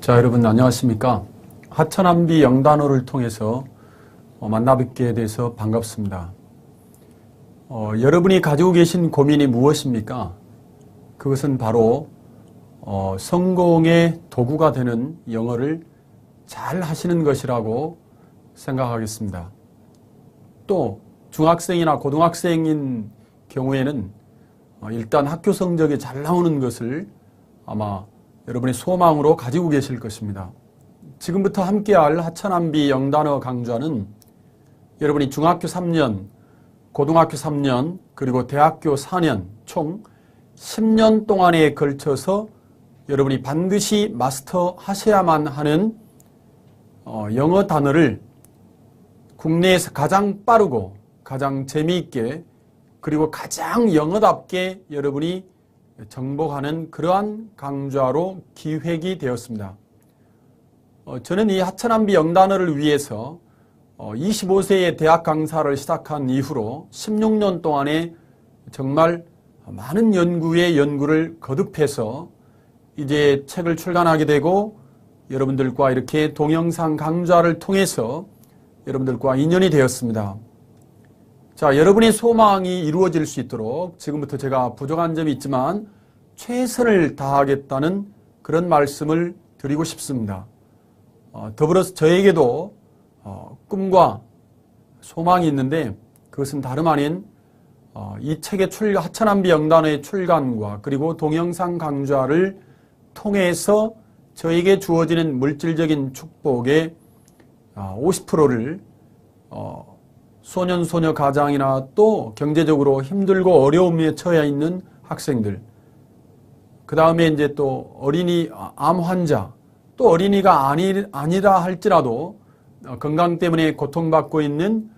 자, 여러분 안녕하십니까? 하천한비 영단어를 통해서 만나뵙게 돼서 반갑습니다. 여러분이 가지고 계신 고민이 무엇입니까? 그것은 바로 성공의 도구가 되는 영어를 잘 하시는 것이라고 생각하겠습니다. 또 중학생이나 고등학생인 경우에는 일단 학교 성적이 잘 나오는 것을 아마 여러분의 소망으로 가지고 계실 것입니다. 지금부터 함께할 하천한비 영단어 강좌는 여러분이 중학교 3년, 고등학교 3년, 그리고 대학교 4년 총 10년 동안에 걸쳐서 여러분이 반드시 마스터하셔야만 하는 영어 단어를 국내에서 가장 빠르고 가장 재미있게 그리고 가장 영어답게 여러분이 정복하는 그러한 강좌로 기획이 되었습니다. 저는 이 하천한비 영단어를 위해서 25세에 대학 강사를 시작한 이후로 16년 동안에 정말 많은 연구를 거듭해서 이제 책을 출간하게 되고 여러분들과 이렇게 동영상 강좌를 통해서 여러분들과 인연이 되었습니다. 자, 여러분의 소망이 이루어질 수 있도록 지금부터 제가 부족한 점이 있지만 최선을 다하겠다는 그런 말씀을 드리고 싶습니다. 더불어서 저에게도 꿈과 소망이 있는데 그것은 다름 아닌 이 책의 하천한비 영단어의 출간과 그리고 동영상 강좌를 통해서 저에게 주어지는 물질적인 축복의 50%를 소년소녀 가장이나 또 경제적으로 힘들고 어려움에 처해 있는 학생들, 그 다음에 이제 또 어린이 암 환자, 또 어린이가 아니라 할지라도 건강 때문에 고통받고 있는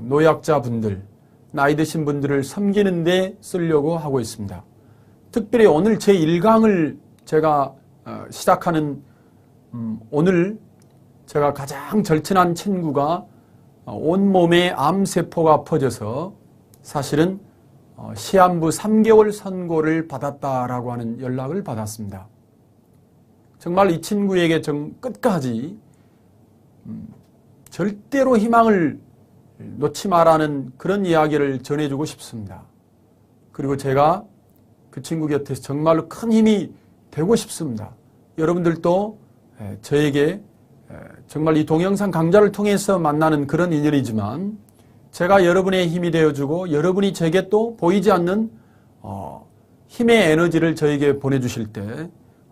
노약자분들, 나이 드신 분들을 섬기는 데 쓰려고 하고 있습니다. 특별히 오늘 제 1강을 제가 시작하는 오늘 제가 가장 절친한 친구가 온몸에 암세포가 퍼져서 사실은 시한부 3개월 선고를 받았다라고 하는 연락을 받았습니다. 정말 이 친구에게 끝까지 절대로 희망을 놓지 말라는 그런 이야기를 전해주고 싶습니다. 그리고 제가 그 친구 곁에서 정말로 큰 힘이 되고 싶습니다. 여러분들도 저에게 정말 이 동영상 강좌를 통해서 만나는 그런 인연이지만 제가 여러분의 힘이 되어주고 여러분이 제게 또 보이지 않는 힘의 에너지를 저에게 보내주실 때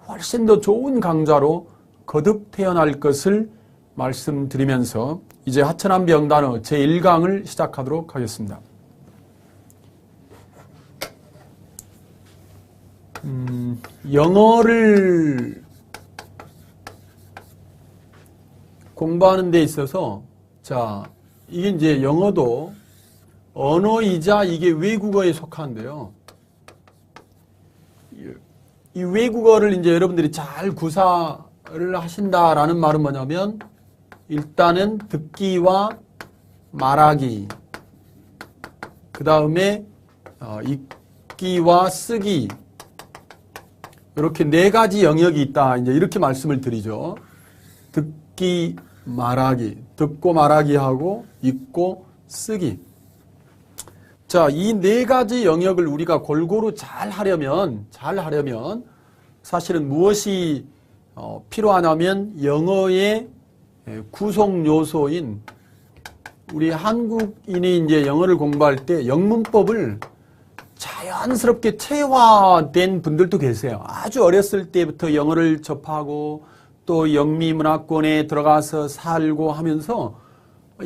훨씬 더 좋은 강좌로 거듭 태어날 것을 말씀드리면서 이제 하천한비 영단어 제1강을 시작하도록 하겠습니다. 영어를 공부하는 데 있어서 자, 이게 이제 영어도 언어이자 이게 외국어에 속하는데요. 이 외국어를 이제 여러분들이 잘 구사를 하신다라는 말은 뭐냐면 일단은 듣기와 말하기, 그 다음에 읽기와 쓰기, 이렇게 4가지 영역이 있다. 이제 이렇게 말씀을 드리죠. 듣기, 말하기, 듣고 말하기하고 읽고 쓰기. 자, 이 4가지 영역을 우리가 골고루 잘 하려면 사실은 무엇이 필요하냐면 영어의 구성 요소인 우리 한국인이 이제 영어를 공부할 때 영문법을 자연스럽게 체화된 분들도 계세요. 아주 어렸을 때부터 영어를 접하고 또 영미문화권에 들어가서 살고 하면서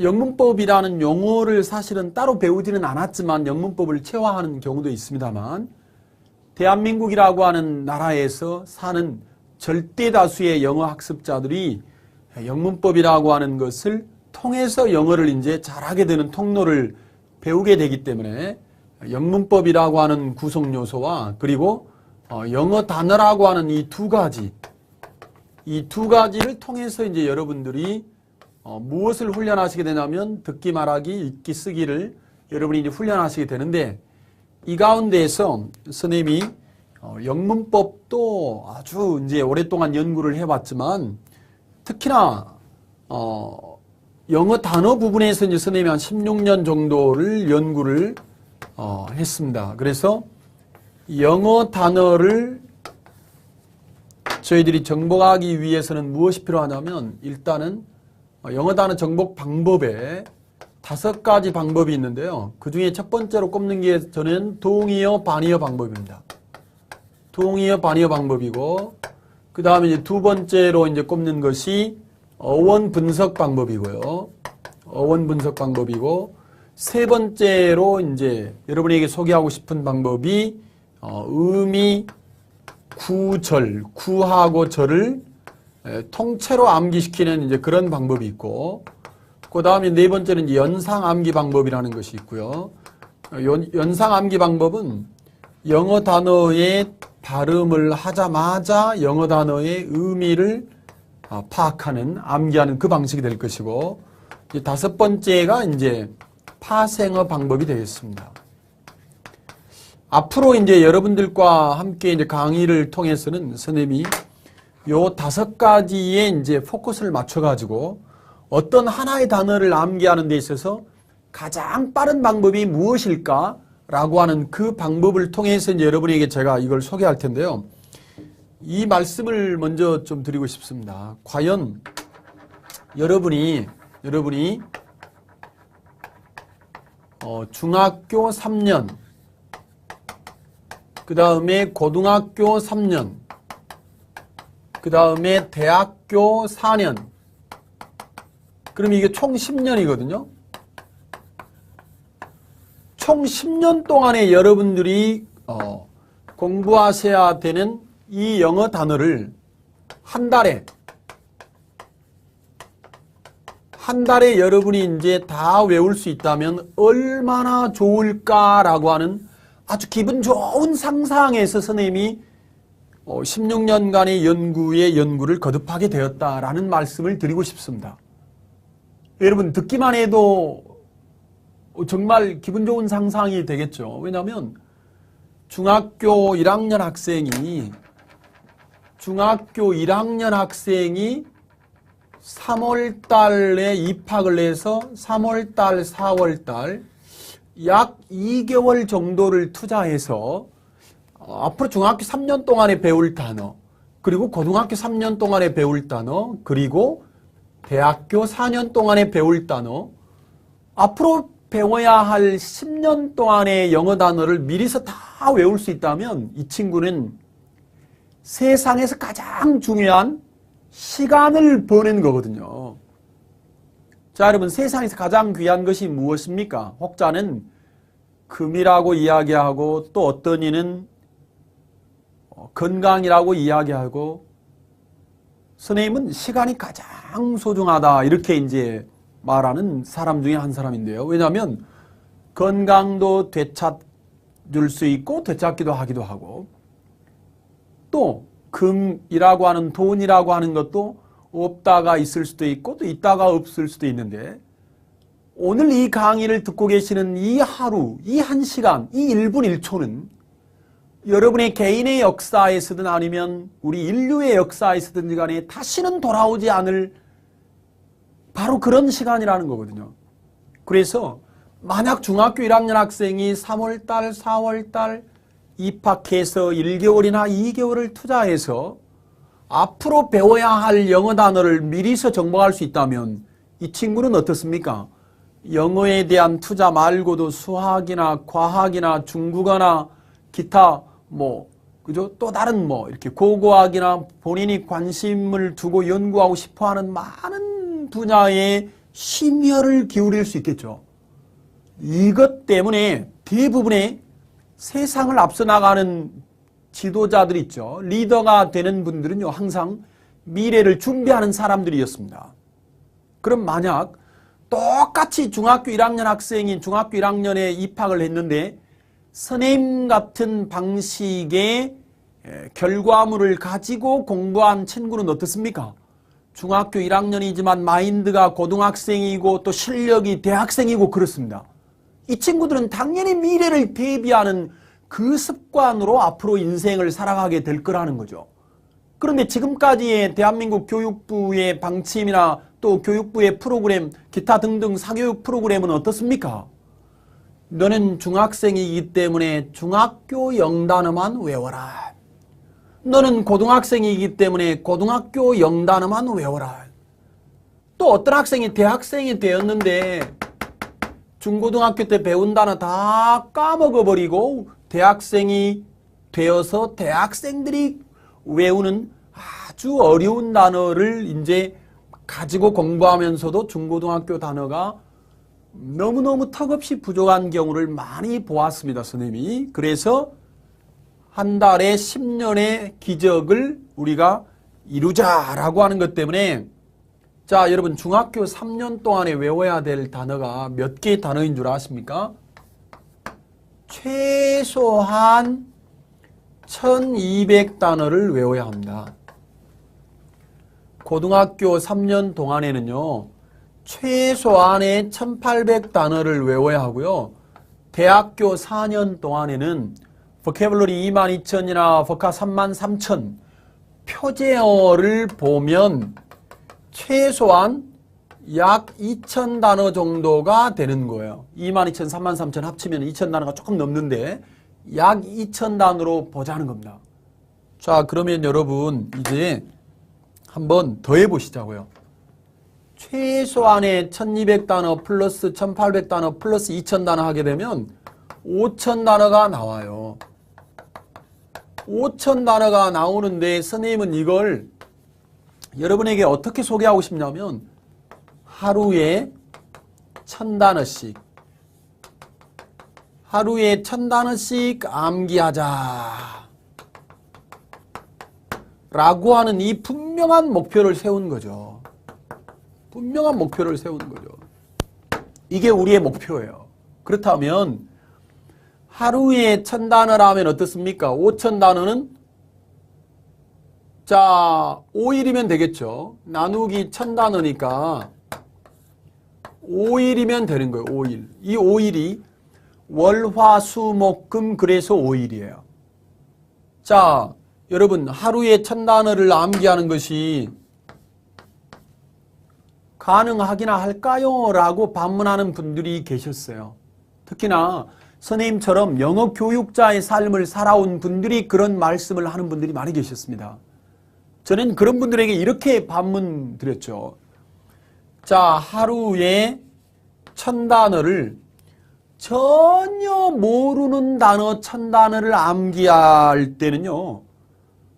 영문법이라는 용어를 사실은 따로 배우지는 않았지만 영문법을 체화하는 경우도 있습니다만 대한민국이라고 하는 나라에서 사는 절대 다수의 영어 학습자들이 영문법이라고 하는 것을 통해서 영어를 이제 잘하게 되는 통로를 배우게 되기 때문에 영문법이라고 하는 구성 요소와 그리고 영어 단어라고 하는 이 두 가지를 통해서 이제 여러분들이 무엇을 훈련하시게 되냐면 듣기, 말하기, 읽기, 쓰기를 여러분이 이제 훈련하시게 되는데 이 가운데에서 선생님이 영문법도 아주 이제 오랫동안 연구를 해왔지만 특히나 영어 단어 부분에서 이제 선생님이 한 16년 정도를 연구를 했습니다. 그래서 영어 단어를 저희들이 정복하기 위해서는 무엇이 필요하냐면 일단은 영어 단어 정복 방법에 5가지 방법이 있는데요. 그 중에 첫 번째로 꼽는 게 저는 동의어, 반의어 방법입니다. 동의어, 반의어 방법이고, 그 다음에 이제 두 번째로 이제 꼽는 것이 어원 분석 방법이고요. 어원 분석 방법이고, 세 번째로 이제 여러분에게 소개하고 싶은 방법이 의미, 구절, 구하고 절을 통째로 암기시키는 이제 그런 방법이 있고, 그 다음에 네 번째는 이제 연상 암기 방법이라는 것이 있고요. 연상 암기 방법은 영어 단어의 발음을 하자마자 영어 단어의 의미를 파악하는, 암기하는 그 방식이 될 것이고, 이제 5번째가 이제 파생어 방법이 되겠습니다. 앞으로 이제 여러분들과 함께 이제 강의를 통해서는 선생님이 요 5가지에 이제 포커스를 맞춰가지고 어떤 하나의 단어를 암기하는 데 있어서 가장 빠른 방법이 무엇일까라고 하는 그 방법을 통해서 이제 여러분에게 제가 이걸 소개할 텐데요. 이 말씀을 먼저 좀 드리고 싶습니다. 과연 여러분이 중학교 3년, 그 다음에 고등학교 3년, 그 다음에 대학교 4년, 그럼 이게 총 10년이거든요. 총 10년 동안에 여러분들이 공부하셔야 되는 이 영어 단어를 한 달에 여러분이 이제 다 외울 수 있다면 얼마나 좋을까라고 하는 아주 기분 좋은 상상에서 선생님이 16년간의 연구를 거듭하게 되었다라는 말씀을 드리고 싶습니다. 여러분 듣기만 해도 정말 기분 좋은 상상이 되겠죠. 왜냐하면 중학교 1학년 학생이 3월 달에 입학을 해서 3월 달, 4월 달 약 2개월 정도를 투자해서 앞으로 중학교 3년 동안에 배울 단어, 그리고 고등학교 3년 동안에 배울 단어, 그리고 대학교 4년 동안에 배울 단어, 앞으로 배워야 할 10년 동안의 영어 단어를 미리서 다 외울 수 있다면 이 친구는 세상에서 가장 중요한 시간을 버는 거거든요. 자, 여러분, 세상에서 가장 귀한 것이 무엇입니까? 혹자는 금이라고 이야기하고 또 어떤 이는 건강이라고 이야기하고, 선생님은 시간이 가장 소중하다 이렇게 이제 말하는 사람 중에 한 사람인데요. 왜냐하면 건강도 되찾을 수 있고 되찾기도 하기도 하고, 또 금이라고 하는 돈이라고 하는 것도 없다가 있을 수도 있고 또 있다가 없을 수도 있는데, 오늘 이 강의를 듣고 계시는 이 하루, 이 1시간, 이 1분 1초는 여러분의 개인의 역사에서든 아니면 우리 인류의 역사에서든 간에 다시는 돌아오지 않을 바로 그런 시간이라는 거거든요. 그래서 만약 중학교 1학년 학생이 3월달, 4월달 입학해서 1개월이나 2개월을 투자해서 앞으로 배워야 할 영어 단어를 미리서 정복할 수 있다면 이 친구는 어떻습니까? 영어에 대한 투자 말고도 수학이나 과학이나 중국어나 기타 그죠? 또 다른 이렇게 고고학이나 본인이 관심을 두고 연구하고 싶어 하는 많은 분야에 심혈을 기울일 수 있겠죠. 이것 때문에 대부분의 세상을 앞서 나가는 지도자들 있죠. 리더가 되는 분들은요, 항상 미래를 준비하는 사람들이었습니다. 그럼 만약 똑같이 중학교 1학년 학생이 중학교 1학년에 입학을 했는데 선생님 같은 방식의 결과물을 가지고 공부한 친구는 어떻습니까? 중학교 1학년이지만 마인드가 고등학생이고 또 실력이 대학생이고 그렇습니다. 이 친구들은 당연히 미래를 대비하는 그 습관으로 앞으로 인생을 살아가게 될 거라는 거죠. 그런데 지금까지의 대한민국 교육부의 방침이나 또 교육부의 프로그램, 기타 등등 사교육 프로그램은 어떻습니까? 너는 중학생이기 때문에 중학교 영단어만 외워라. 너는 고등학생이기 때문에 고등학교 영단어만 외워라. 또 어떤 학생이 대학생이 되었는데 중고등학교 때 배운 단어 다 까먹어버리고 대학생이 되어서 대학생들이 외우는 아주 어려운 단어를 이제 가지고 공부하면서도 중고등학교 단어가 너무너무 턱없이 부족한 경우를 많이 보았습니다, 선생님이. 그래서 한 달에 10년의 기적을 우리가 이루자라고 하는 것 때문에 자, 여러분 중학교 3년 동안에 외워야 될 단어가 몇 개의 단어인 줄 아십니까? 최소한 1200단어를 외워야 합니다. 고등학교 3년 동안에는요. 최소한의 1800단어를 외워야 하고요. 대학교 4년 동안에는 vocabulary 22000이나 vocab 33000 표제어를 보면 최소한 약 2000단어 정도가 되는 거예요. 22000, 33000 합치면 2000단어가 조금 넘는데 약 2000단어로 보자는 겁니다. 자, 그러면 여러분 이제 한번 더 해보시자고요. 최소한의 1200단어 플러스 1800단어 플러스 2000단어 하게 되면 5000단어가 나와요. 5000단어가 나오는데 선생님은 이걸 여러분에게 어떻게 소개하고 싶냐면 하루에 1000단어씩 하루에 1000단어씩 암기하자 라고 하는 이 분명한 목표를 세운 거죠. 분명한 목표를 세운 거죠. 이게 우리의 목표예요. 그렇다면 하루에 1000단어라면 어떻습니까? 5000단어는 자 5일이면 되겠죠. 나누기 1000단어니까 5일이면 되는 거예요. 5일. 이 5일이 월, 화, 수, 목, 금 그래서 5일이에요. 자 여러분 하루에 1000단어를 암기하는 것이 가능하기나 할까요? 라고 반문하는 분들이 계셨어요. 특히나 선생님처럼 영어 교육자의 삶을 살아온 분들이 그런 말씀을 하는 분들이 많이 계셨습니다. 저는 그런 분들에게 이렇게 반문 드렸죠. 자, 하루에 1000단어를 전혀 모르는 단어 1000단어를 암기할 때는요.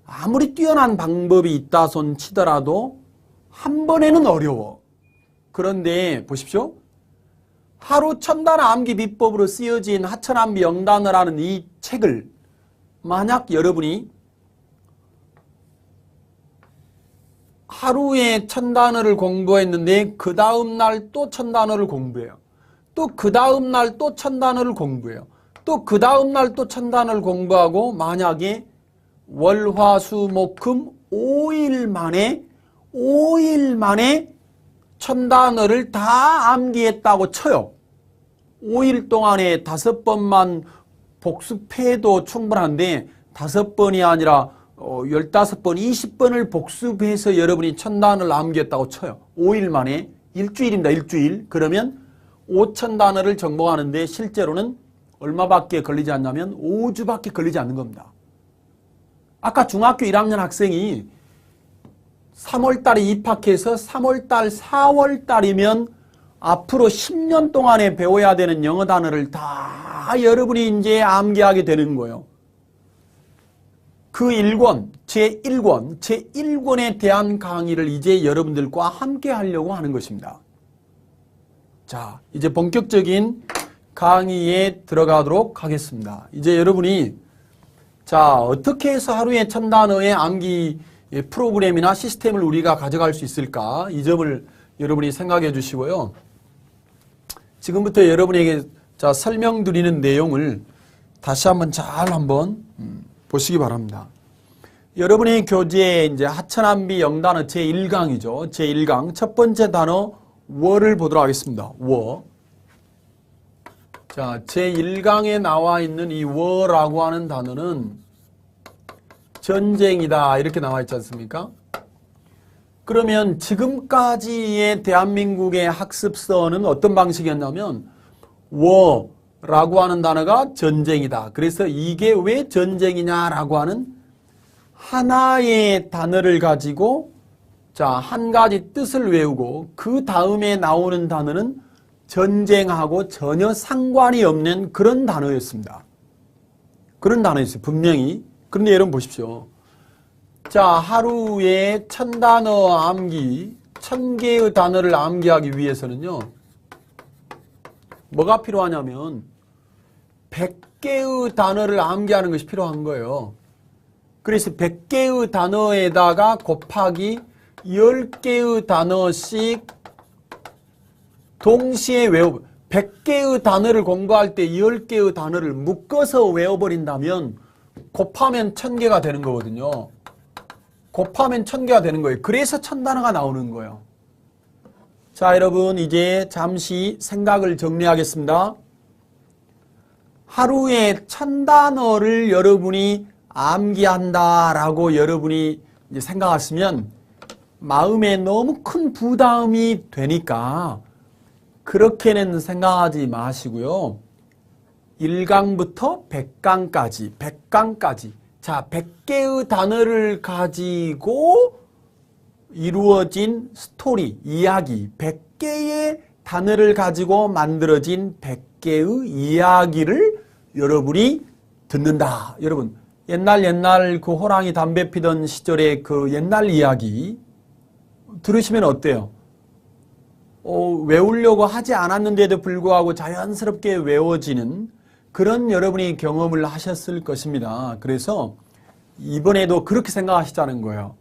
아무리 뛰어난 방법이 있다 손 치더라도 한 번에는 어려워. 그런데 보십시오. 하루 1000단어 암기 비법으로 쓰여진 하천암비 영단어라는 이 책을 만약 여러분이 하루에 1000단어를 공부했는데 그 다음 날 또 1000단어를 공부해요. 또 그 다음 날 또 1000단어를 공부해요. 또 그 다음 날 또 1000단어를 공부하고 만약에 월, 화, 수, 목, 금 5일 만에 1000단어를 다 암기했다고 쳐요. 5일 동안에 5번만 복습해도 충분한데 5번이 아니라 15번, 20번을 복습해서 여러분이 1000단어를 암기했다고 쳐요. 5일 만에 일주일입니다. 일주일. 그러면 5000단어를 정복하는데 실제로는 얼마밖에 걸리지 않냐면 5주밖에 걸리지 않는 겁니다. 아까 중학교 1학년 학생이 3월달에 입학해서 3월달, 4월달이면 앞으로 10년 동안에 배워야 되는 영어 단어를 다 여러분이 이제 암기하게 되는 거예요. 그 1권, 제1권에 대한 강의를 이제 여러분들과 함께 하려고 하는 것입니다. 자, 이제 본격적인 강의에 들어가도록 하겠습니다. 이제 여러분이 자, 어떻게 해서 하루에 1000단어의 암기 프로그램이나 시스템을 우리가 가져갈 수 있을까? 이 점을 여러분이 생각해 주시고요. 지금부터 여러분에게 자, 설명드리는 내용을 다시 한번 잘 한번 보시기 바랍니다. 여러분의 교재에 이제 하천암비 영단어 제1강이죠. 제1강 첫 번째 단어 워를 보도록 하겠습니다. 워. 자, 제1강에 나와 있는 이 war라고 하는 단어는 전쟁이다 이렇게 나와 있지 않습니까? 그러면 지금까지의 대한민국의 학습서는 어떤 방식이었냐면 war라고 하는 단어가 전쟁이다. 그래서 이게 왜 전쟁이냐라고 하는 하나의 단어를 가지고 자, 한 가지 뜻을 외우고 그 다음에 나오는 단어는 전쟁하고 전혀 상관이 없는 그런 단어였습니다. 그런 단어였어요. 분명히. 그런데 여러분 보십시오. 자, 하루에 1000단어 암기, 1000개의 단어를 암기하기 위해서는요. 뭐가 필요하냐면 100개의 단어를 암기하는 것이 필요한 거예요. 그래서 100개의 단어에다가 곱하기 10개의 단어씩 동시에 100개의 단어를 공부할 때 10개의 단어를 묶어서 외워버린다면 곱하면 1000개가 되는 거거든요. 곱하면 1000개가 되는 거예요. 그래서 1000단어가 나오는 거예요. 자, 여러분 이제 잠시 생각을 정리하겠습니다. 하루에 1000단어를 여러분이 암기한다라고 여러분이 이제 생각하시면 마음에 너무 큰 부담이 되니까 그렇게는 생각하지 마시고요. 1강부터 100강까지 자, 100개의 단어를 가지고 이루어진 스토리, 이야기 100개의 단어를 가지고 만들어진 100개의 이야기를 여러분이 듣는다. 여러분 옛날 그 호랑이 담배 피던 시절의 그 옛날 이야기 들으시면 어때요? 외우려고 하지 않았는데도 불구하고 자연스럽게 외워지는 그런 여러분이 경험을 하셨을 것입니다. 그래서 이번에도 그렇게 생각하시자는 거예요.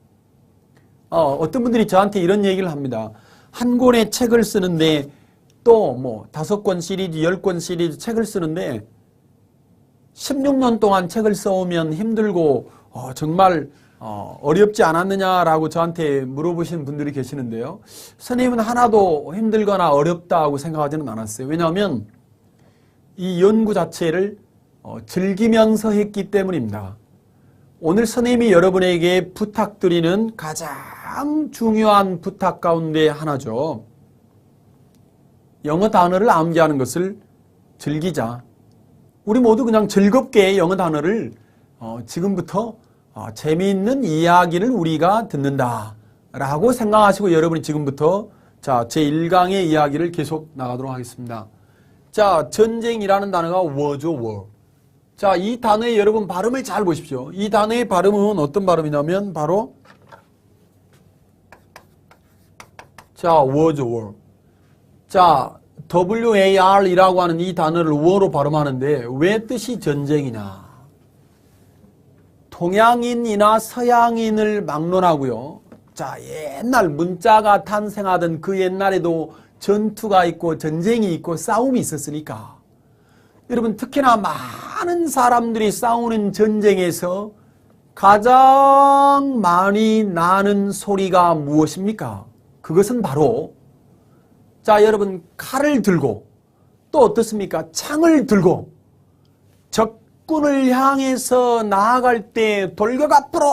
어떤 분들이 저한테 이런 얘기를 합니다. 한 권의 책을 쓰는데 또 뭐 5권 시리즈, 10권 시리즈 책을 쓰는데 16년 동안 책을 써오면 힘들고 정말 어렵지 않았느냐라고 저한테 물어보시는 분들이 계시는데요. 선생님은 하나도 힘들거나 어렵다고 생각하지는 않았어요. 왜냐하면 이 연구 자체를 즐기면서 했기 때문입니다. 오늘 선생님이 여러분에게 부탁드리는 가장 중요한 부탁 가운데 하나죠. 영어 단어를 암기하는 것을 즐기자. 우리 모두 그냥 즐겁게 영어 단어를 지금부터 재미있는 이야기를 우리가 듣는다 라고 생각하시고 여러분이 지금부터 자, 제1강의 이야기를 계속 나가도록 하겠습니다. 자, 전쟁이라는 단어가 war죠, war. 자, 이 단어의 여러분 발음을 잘 보십시오. 이 단어의 발음은 어떤 발음이냐면 바로 자, war죠, war. 자, war이라고 하는 이 단어를 war로 발음하는데 왜 뜻이 전쟁이냐? 동양인이나 서양인을 막론하고요. 자, 옛날 문자가 탄생하던 그 옛날에도 전투가 있고 전쟁이 있고 싸움이 있었으니까 여러분 특히나 많은 사람들이 싸우는 전쟁에서 가장 많이 나는 소리가 무엇입니까? 그것은 바로 자, 여러분 칼을 들고 또 어떻습니까? 창을 들고 적군을 향해서 나아갈 때 돌격 앞으로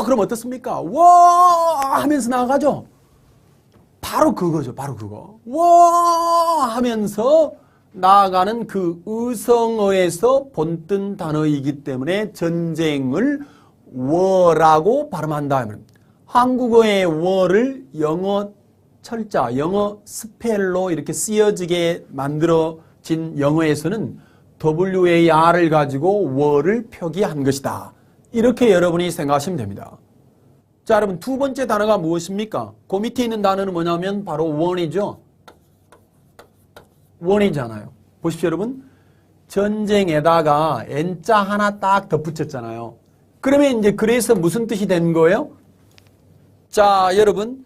그럼 어떻습니까? 와 하면서 나아가죠. 바로 그거죠. 바로 그거. 와 하면서 나아가는 그 의성어에서 본뜬 단어이기 때문에 전쟁을 war라고 발음한다. 한국어의 war를 영어 철자, 영어 스펠로 이렇게 쓰여지게 만들어진 영어에서는 war를 가지고 war를 표기한 것이다. 이렇게 여러분이 생각하시면 됩니다. 자, 여러분 두 번째 단어가 무엇입니까? 그 밑에 있는 단어는 뭐냐면 바로 war이죠. war이잖아요. 보십시오, 여러분. 전쟁에다가 n자 하나 딱 덧붙였잖아요. 그러면 이제 그래서 무슨 뜻이 된 거예요? 자, 여러분.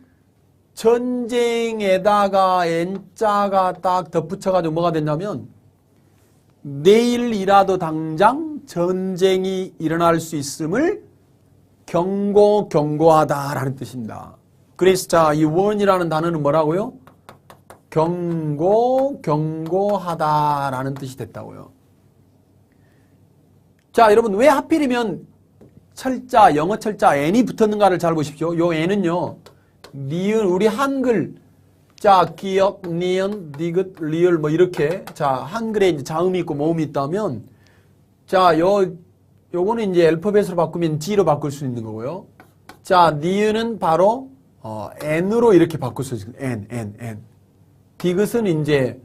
전쟁에다가 n자가 딱 덧붙여가지고 뭐가 됐냐면 내일이라도 당장 전쟁이 일어날 수 있음을 경고하다라는 뜻입니다. 그래서 자, 이 war이라는 단어는 뭐라고요? 경고하다라는 뜻이 됐다고요. 자, 여러분 왜 하필이면 철자, 영어 철자 n이 붙었는가를 잘 보십시오. 요 n은요, 니은, 우리 한글, 자, 기역, 니은, 디귿, 리을 뭐 이렇게, 자, 한글에 이제 자음이 있고 모음이 있다면, 자, 요거는 이제 알파벳으로 바꾸면 G로 바꿀 수 있는 거고요. 자, 니은은 바로 n으로 이렇게 바꿀 수 있어요. n. 디귿은 이제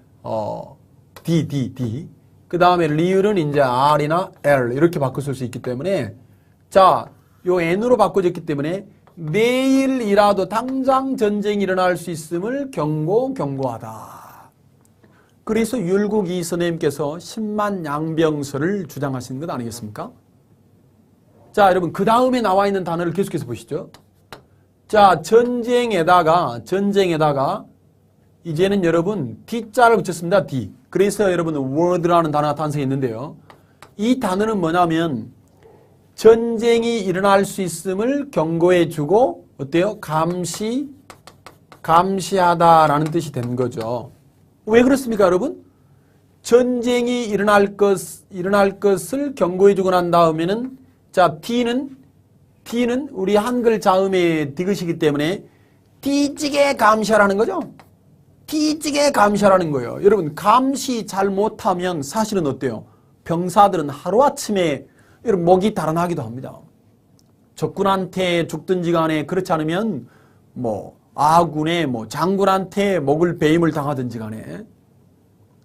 d. 그 다음에 리을은 이제 r이나 l 이렇게 바꿀 수 있기 때문에, 자, 요 n으로 바꿔졌기 때문에 내일이라도 당장 전쟁이 일어날 수 있음을 경고하다. 그래서 율곡 이 선생님께서 10만 양병설을 주장하시는 것 아니겠습니까? 자, 여러분 그 다음에 나와 있는 단어를 계속해서 보시죠. 자, 전쟁에다가 이제는 여러분 D자를 붙였습니다. D. 그래서 여러분 word라는 단어가 탄생했는데요. 이 단어는 뭐냐면 전쟁이 일어날 수 있음을 경고해주고 어때요? 감시하다라는 뜻이 된 거죠. 왜 그렇습니까, 여러분? 전쟁이 일어날 것을 경고해주고 난 다음에는, 자, T는 우리 한글 자음의 디귿이기 때문에 뒤지게 감시하라는 거죠. 뒤지게 감시하라는 거예요. 여러분 감시 잘 못하면 사실은 어때요? 병사들은 하루아침에 여러분 목이 달아나기도 합니다. 적군한테 죽든지 간에 그렇지 않으면 뭐 아군의 뭐 장군한테 목을 배임을 당하든지 간에,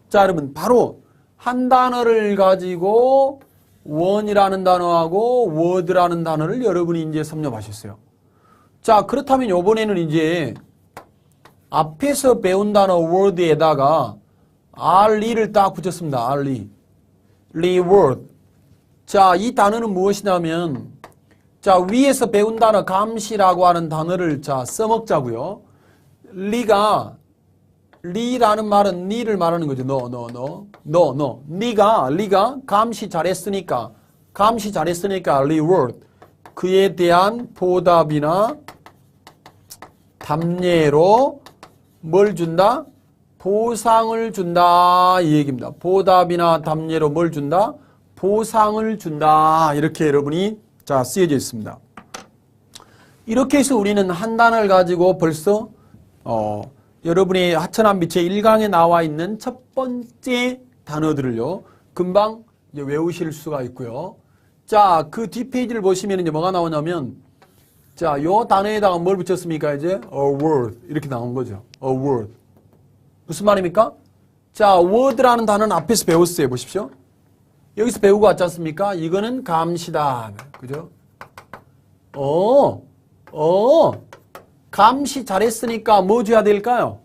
자, 여러분 바로 한 단어를 가지고 원이라는 단어하고 word라는 단어를 여러분이 이제 섭렵하셨어요. 자, 그렇다면 이번에는 이제 앞에서 배운 단어 word에다가 r를 딱 붙였습니다. reword. 자, 이 단어는 무엇이냐면, 자, 위에서 배운 단어 감시라고 하는 단어를 자 써먹자고요. 리라는 말은 니를 말하는 거죠. 너. 니가 감시 잘했으니까 reward. 그에 대한 보답이나 답례로 뭘 준다? 보상을 준다. 이 얘기입니다. 보답이나 답례로 뭘 준다? 보상을 준다. 이렇게 여러분이 자 쓰여져 있습니다. 이렇게 해서 우리는 한 단어를 가지고 벌써 여러분의 하천한 빛의 1강에 나와 있는 첫 번째 단어들을요 금방 이제 외우실 수가 있고요. 자, 그 뒷페이지를 보시면 이제 뭐가 나오냐면, 자, 요 단어에다가 뭘 붙였습니까? 이제 a word 이렇게 나온 거죠. a word. 무슨 말입니까? 자, word라는 단어는 앞에서 배웠어요. 보십시오. 여기서 배우고 왔지 않습니까? 이거는 감시다. 그죠? 감시 잘했으니까 뭐 줘야 될까요?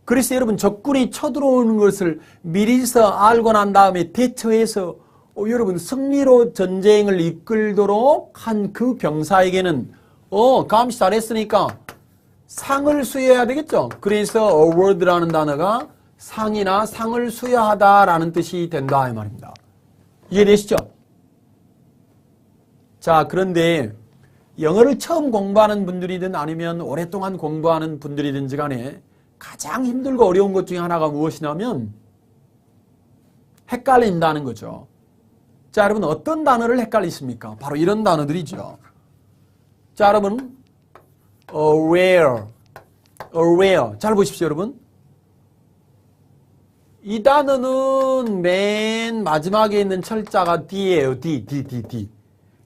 그래서 여러분 적군이 쳐들어오는 것을 미리서 알고 난 다음에 대처해서 여러분 승리로 전쟁을 이끌도록 한 그 병사에게는 감시 잘했으니까 상을 수여해야 되겠죠. 그래서 award라는 단어가 상이나 상을 수여하다라는 뜻이 된다 이 말입니다. 이해되시죠? 자, 그런데 영어를 처음 공부하는 분들이든 아니면 오랫동안 공부하는 분들이든지 간에 가장 힘들고 어려운 것 중에 하나가 무엇이냐면 헷갈린다는 거죠. 자, 여러분 어떤 단어를 헷갈리십니까? 바로 이런 단어들이죠. 자, 여러분 aware. 잘 보십시오, 여러분. 이 단어는 맨 마지막에 있는 철자가 D예요. D.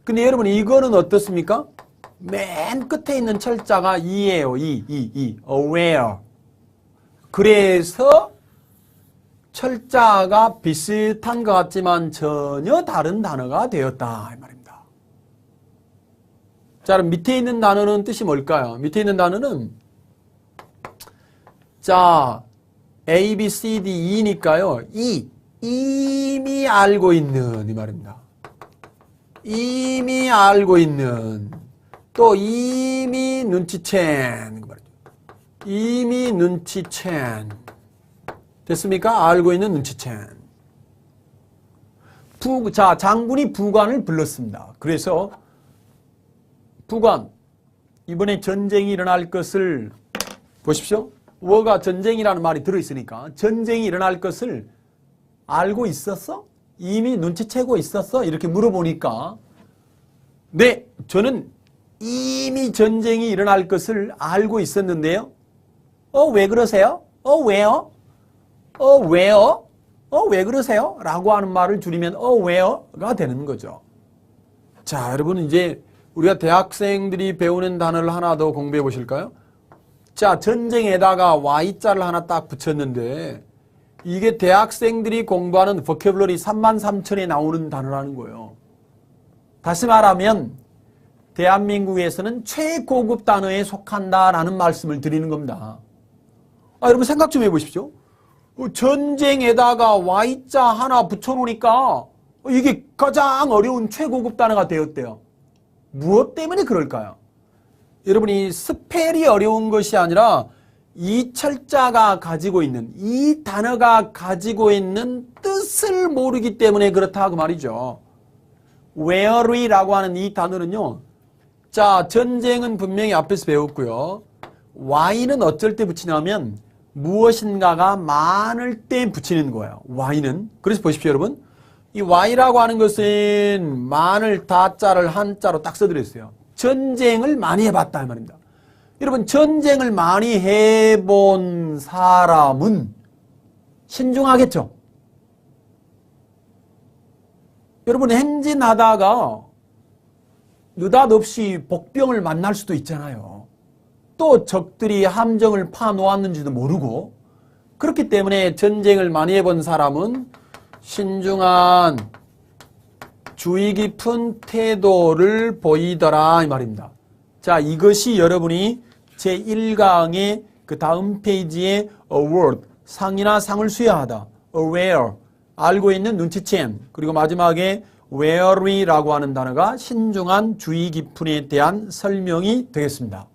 근데 여러분 이거는 어떻습니까? 맨 끝에 있는 철자가 E예요. aware. 그래서 철자가 비슷한 것 같지만 전혀 다른 단어가 되었다 이 말입니다. 자, 그럼 밑에 있는 단어는 뜻이 뭘까요? 밑에 있는 단어는 자, A, B, C, D, E니까요. 이미 알고 있는 이 말입니다. 이미 알고 있는, 또 이미 눈치챈 그 말이죠. 이미 눈치챈. 됐습니까? 알고 있는 눈치챈. 자, 장군이 부관을 불렀습니다. 그래서 부관, 이번에 전쟁이 일어날 것을 보십시오. 워가 전쟁이라는 말이 들어있으니까 전쟁이 일어날 것을 알고 있었어? 이미 눈치채고 있었어? 이렇게 물어보니까 네, 저는 이미 전쟁이 일어날 것을 알고 있었는데요. 왜 그러세요? 왜요? 왜요? 왜 그러세요? 라고 하는 말을 줄이면 왜요?가 되는 거죠. 자, 여러분 이제 우리가 대학생들이 배우는 단어를 하나 더 공부해 보실까요? 자, 전쟁에다가 Y자를 하나 딱 붙였는데 이게 대학생들이 공부하는 vocabulary 33,000에 나오는 단어라는 거예요. 다시 말하면 대한민국에서는 최고급 단어에 속한다라는 말씀을 드리는 겁니다. 여러분 생각 좀 해보십시오. 전쟁에다가 Y자 하나 붙여놓으니까 이게 가장 어려운 최고급 단어가 되었대요. 무엇 때문에 그럴까요? 여러분이 스펠이 어려운 것이 아니라 이 철자가 가지고 있는 이 단어가 가지고 있는 뜻을 모르기 때문에 그렇다고 말이죠. weary라고 하는 이 단어는요. 자, 전쟁은 분명히 앞에서 배웠고요. Y는 어쩔 때 붙이냐면 무엇인가가 많을 때 붙이는 거예요. Y는. 그래서 보십시오, 여러분. 이 Y라고 하는 것은 많을 다자를 한자로 딱 써드렸어요. 전쟁을 많이 해봤다 이 말입니다. 여러분 전쟁을 많이 해본 사람은 신중하겠죠. 여러분 행진하다가 느닷없이 복병을 만날 수도 있잖아요. 또 적들이 함정을 파놓았는지도 모르고 그렇기 때문에 전쟁을 많이 해본 사람은 신중한 주의 깊은 태도를 보이더라 이 말입니다. 자, 이것이 여러분이 제1강의 그 다음 페이지에 award, 상이나 상을 수여하다, aware, 알고 있는 눈치챈, 그리고 마지막에 wary라고 하는 단어가 신중한 주의 깊은에 대한 설명이 되겠습니다.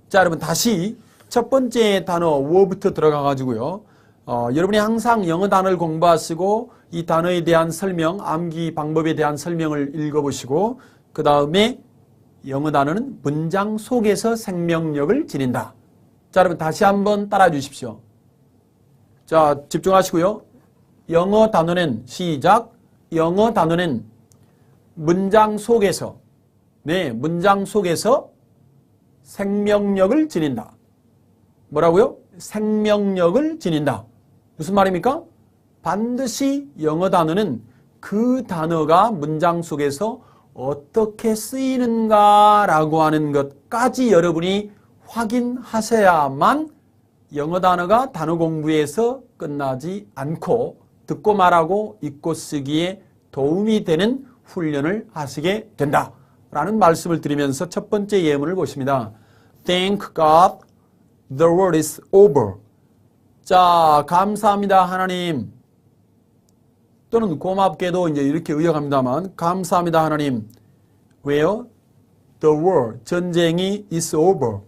자, 여러분 다시 첫 번째 단어 워부터 들어가 가지고요. 여러분이 항상 영어 단어를 공부하시고 이 단어에 대한 설명, 암기 방법에 대한 설명을 읽어보시고 그 다음에 영어 단어는 문장 속에서 생명력을 지닌다. 자, 여러분 다시 한번 따라해 주십시오. 자, 집중하시고요. 영어 단어는 시작. 영어 단어는 문장 속에서 문장 속에서 생명력을 지닌다. 뭐라고요? 생명력을 지닌다. 무슨 말입니까? 반드시 영어 단어는 그 단어가 문장 속에서 어떻게 쓰이는가라고 하는 것까지 여러분이 확인하셔야만 영어 단어가 단어 공부에서 끝나지 않고 듣고 말하고 읽고 쓰기에 도움이 되는 훈련을 하시게 된다라는 말씀을 드리면서 첫 번째 예문을 보십니다. Thank God the war is over. 자, 감사합니다 하나님. 또는 고맙게도 이제 이렇게 의역합니다만 감사합니다 하나님. 왜요? The war, 전쟁이 is over.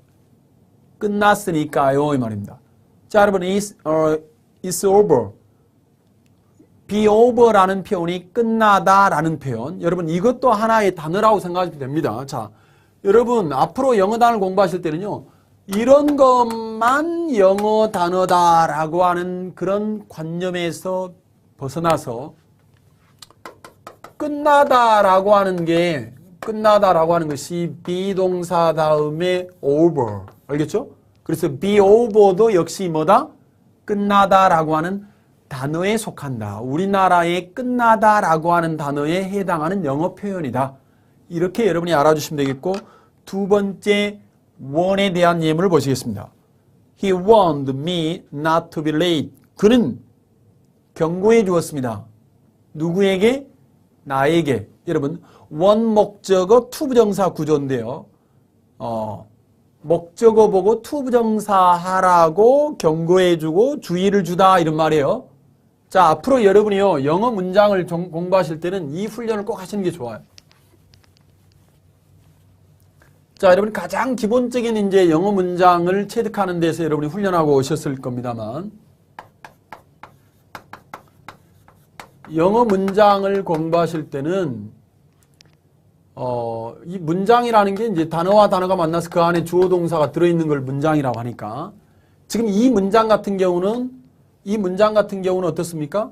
끝났으니까요 이 말입니다. 자, 여러분 is over. be over라는 표현이 끝나다라는 표현. 여러분 이것도 하나의 단어라고 생각하시면 됩니다. 자, 여러분 앞으로 영어 단어를 공부하실 때는요. 이런 것만 영어 단어다라고 하는 그런 관념에서 벗어나서 끝나다라고 하는 것이 비동사 다음에 over. 알겠죠? 그래서 be over도 역시 뭐다? 끝나다라고 하는 단어에 속한다. 우리나라의 끝나다라고 하는 단어에 해당하는 영어 표현이다. 이렇게 여러분이 알아주시면 되겠고 두 번째 원에 대한 예문을 보시겠습니다. He warned me not to be late. 그는 경고해 주었습니다. 누구에게? 나에게. 여러분 원목적어 투부정사 구조인데요. 목적어 보고 투부정사 하라고 경고해 주고 주의를 주다 이런 말이에요. 자, 앞으로 여러분이요 영어 문장을 공부하실 때는 이 훈련을 꼭 하시는 게 좋아요. 자, 여러분 가장 기본적인 이제 영어 문장을 체득하는 데서 여러분이 훈련하고 오셨을 겁니다만 영어 문장을 공부하실 때는 이 문장이라는 게 이제 단어와 단어가 만나서 그 안에 주어 동사가 들어있는 걸 문장이라고 하니까 지금 이 문장 같은 경우는 어떻습니까?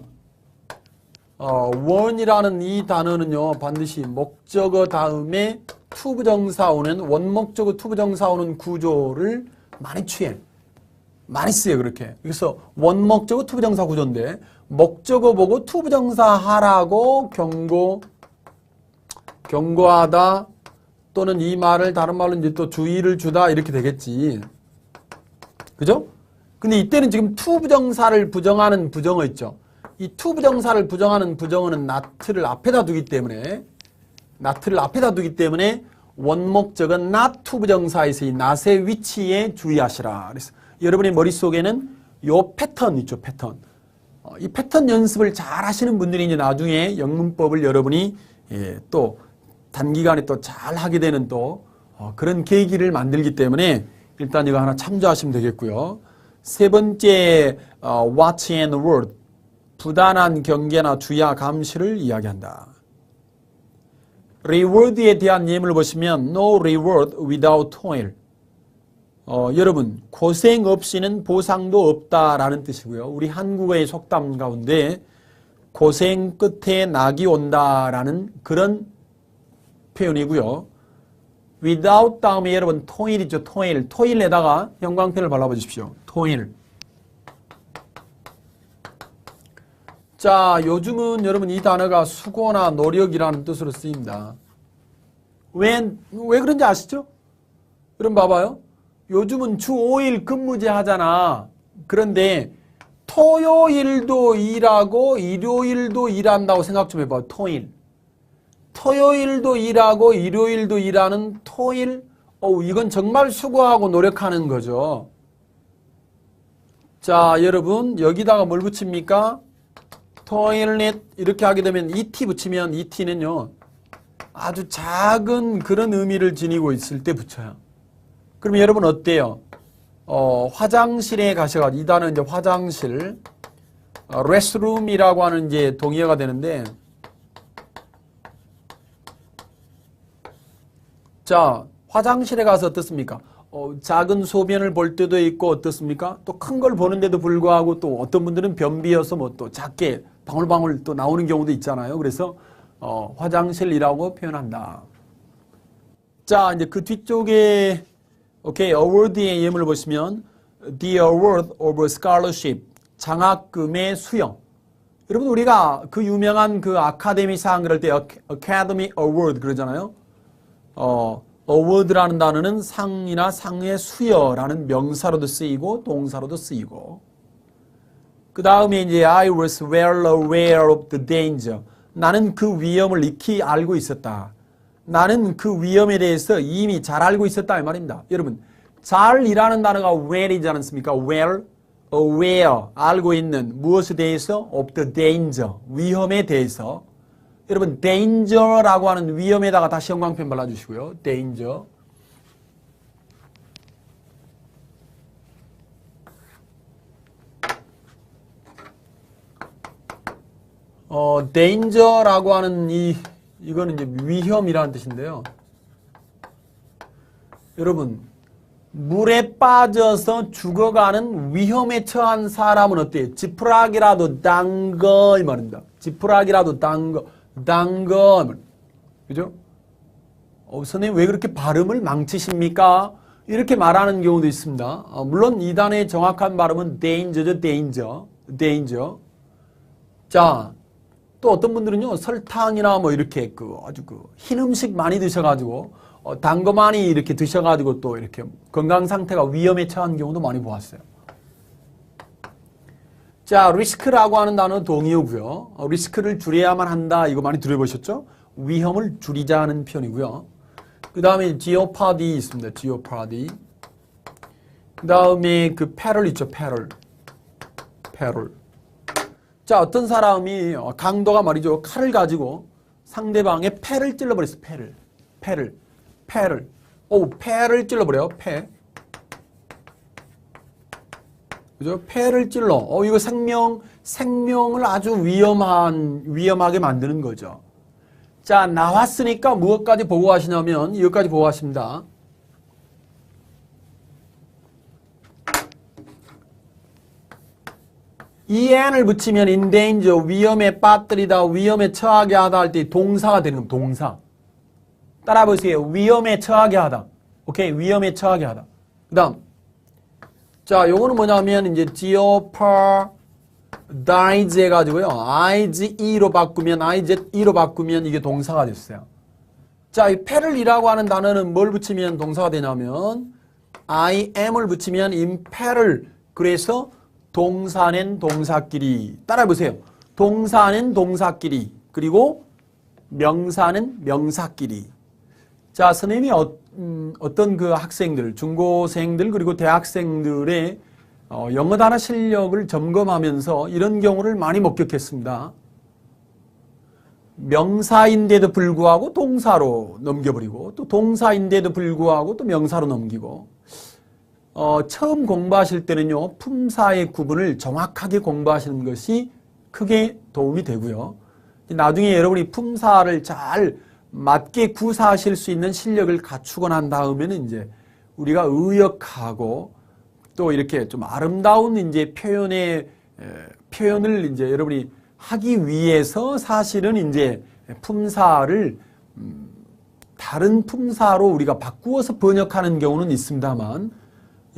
원이라는 이 단어는요, 반드시 목적어 다음에 투부정사 오는, 원목적어 투부정사 오는 구조를 많이 취해. 많이 쓰여, 그렇게. 그래서 원목적어 투부정사 구조인데, 목적어 보고 투부정사 하라고 경고하다, 또는 이 말을 다른 말로 이제 또 주의를 주다, 이렇게 되겠지. 그죠? 근데 이때는 지금 투부정사를 부정하는 부정어 있죠. 이 투부정사를 부정하는 부정어는 not를 앞에다 두기 때문에 원목적은 not 투부정사에서 이 not의 위치에 주의하시라. 그래서 여러분의 머릿속에는 요 패턴 있죠, 패턴. 이 패턴 연습을 잘 하시는 분들이 이제 나중에 영문법을 여러분이 또 단기간에 또 잘 하게 되는 또 그런 계기를 만들기 때문에 일단 이거 하나 참조하시면 되겠고요. 세 번째, watch and word. 부단한 경계나 주의와 감시를 이야기한다. reward에 대한 예문을 보시면 no reward without toil. 여러분, 고생 없이는 보상도 없다라는 뜻이고요. 우리 한국어의 속담 가운데 고생 끝에 낙이 온다라는 그런 표현이고요. without 다음에 여러분 toil이죠. toil에다가 형광펜을 발라봐 주십시오. toil. 자, 요즘은 여러분 이 단어가 수고나 노력이라는 뜻으로 쓰입니다. 왜 그런지 아시죠? 여러분 봐봐요. 요즘은 주 5일 근무제 하잖아. 그런데 토요일도 일하고 일요일도 일한다고 생각 좀 해봐. 토요일도 일하고 일요일도 일하는 토일. 이건 정말 수고하고 노력하는 거죠. 자, 여러분 여기다가 뭘 붙입니까? 토일넷 이렇게 하게 되면 et 붙이면 et는요 아주 작은 그런 의미를 지니고 있을 때 붙여요. 그러면 여러분 어때요? 화장실에 가셔가지고 이 단어 이제 화장실, restroom이라고 하는 이제 동의어가 되는데, 자 화장실에 가서 어떻습니까? 작은 소변을 볼 때도 있고 어떻습니까? 또 큰 걸 보는데도 불구하고 또 어떤 분들은 변비여서 뭐 또 작게 방울방울 또 나오는 경우도 있잖아요. 그래서 화장실이라고 표현한다. 자 이제 그 뒤쪽에 award의 예문을 보시면 the award of scholarship, 장학금의 수여. 여러분 우리가 그 유명한 그 아카데미상 그럴 때 academy award 그러잖아요. award라는 단어는 상이나 상의 수여라는 명사로도 쓰이고 동사로도 쓰이고, 그 다음에 이제 I was well aware of the danger. 나는 그 위험을 익히 알고 있었다. 나는 그 위험에 대해서 이미 잘 알고 있었다 이 말입니다. 여러분 잘이라는 단어가 well이지 않습니까? well, aware, 알고 있는 무엇에 대해서? of the danger, 위험에 대해서. 여러분 danger라고 하는 위험에다가 다시 형광펜 발라주시고요. danger. danger라고 하는 이거는 이제 위험이라는 뜻인데요. 여러분 물에 빠져서 죽어가는 위험에 처한 사람은 어때요? 지푸라기라도 담거 이 말입니다. 지푸라기라도 담거. 그죠? 선생님 왜 그렇게 발음을 망치십니까? 이렇게 말하는 경우도 있습니다. 물론 이 단어의 정확한 발음은 danger죠. danger. 자, 또 어떤 분들은요 설탕이나 뭐 이렇게 아주 흰 음식 많이 드셔가지고 단 거 많이 이렇게 드셔가지고 또 이렇게 건강 상태가 위험에 처한 경우도 많이 보았어요. 자, 리스크라고 하는 단어 동의어고요. 리스크를 줄여야만 한다. 이거 많이 들어보셨죠? 위험을 줄이자는 표현이고요. 그 다음에 jeopardy 있습니다. jeopardy. 그 다음에 그 peril 있죠. peril. 자, 어떤 사람이 강도가 말이죠. 칼을 가지고 상대방의 폐를 찔러버렸어요. 폐를. 폐를 찔러버려요. 그죠? 폐를 찔러. 이거 생명을 아주 위험하게 만드는 거죠. 자, 나왔으니까 무엇까지 보고하시냐면 이것까지 보고하십니다. en을 붙이면 in danger, 위험에 빠뜨리다, 위험에 처하게 하다 할 때 동사가 되는 겁니다. 동사. 따라 보세요. 위험에 처하게 하다. 오케이? 위험에 처하게 하다. 그 다음. 자, 요거는 뭐냐면, 이제, jeopardize 해가지고요. IGE로 바꾸면, IZE로 바꾸면 이게 동사가 됐어요. 자, 이 peril이라고 하는 단어는 뭘 붙이면 동사가 되냐면, IM을 붙이면 in peril. 그래서 동사는 동사끼리. 따라해보세요. 동사는 동사끼리. 그리고 명사는 명사끼리. 자, 선생님이 어떤 그 학생들, 중고생들, 그리고 대학생들의 영어 단어 실력을 점검하면서 이런 경우를 많이 목격했습니다. 명사인데도 불구하고 동사로 넘겨버리고, 또 동사인데도 불구하고 또 명사로 넘기고, 처음 공부하실 때는요, 품사의 구분을 정확하게 공부하시는 것이 크게 도움이 되고요. 나중에 여러분이 품사를 잘 맞게 구사하실 수 있는 실력을 갖추고 난 다음에는 이제 우리가 의역하고 또 이렇게 좀 아름다운 이제 표현을 이제 여러분이 하기 위해서 사실은 이제 품사를 다른 품사로 우리가 바꾸어서 번역하는 경우는 있습니다만,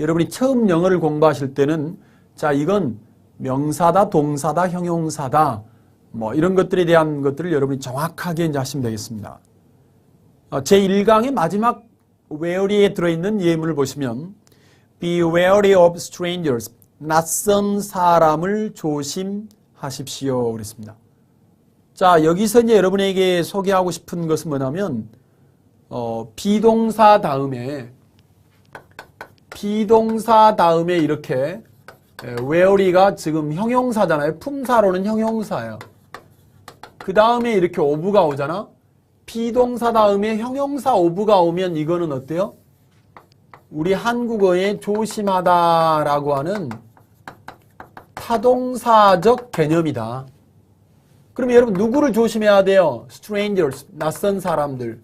여러분이 처음 영어를 공부하실 때는 자, 이건 명사다, 동사다, 형용사다, 뭐 이런 것들에 대한 것들을 여러분이 정확하게 이제 하시면 되겠습니다. 제1강의 마지막 wary에 들어있는 예문을 보시면 Be wary of strangers. 낯선 사람을 조심하십시오. 그랬습니다. 자, 여기서 이제 여러분에게 소개하고 싶은 것은 뭐냐면, 비동사 다음에 이렇게 wary가 지금 형용사잖아요. 품사로는 형용사예요. 그 다음에 이렇게 of가 오잖아. 비동사 다음에 형용사 of가 오면 이거는 어때요? 우리 한국어에 조심하다라고 하는 타동사적 개념이다. 그러면 여러분 누구를 조심해야 돼요? strangers, 낯선 사람들.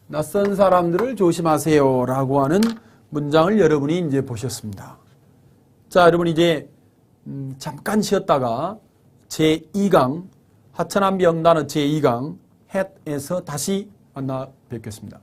낯선 사람들을 조심하세요 라고 하는 문장을 여러분이 이제 보셨습니다. 자, 여러분 이제 잠깐 쉬었다가 제2강 하천한 명단어 제2강 햇에서 다시 만나 뵙겠습니다.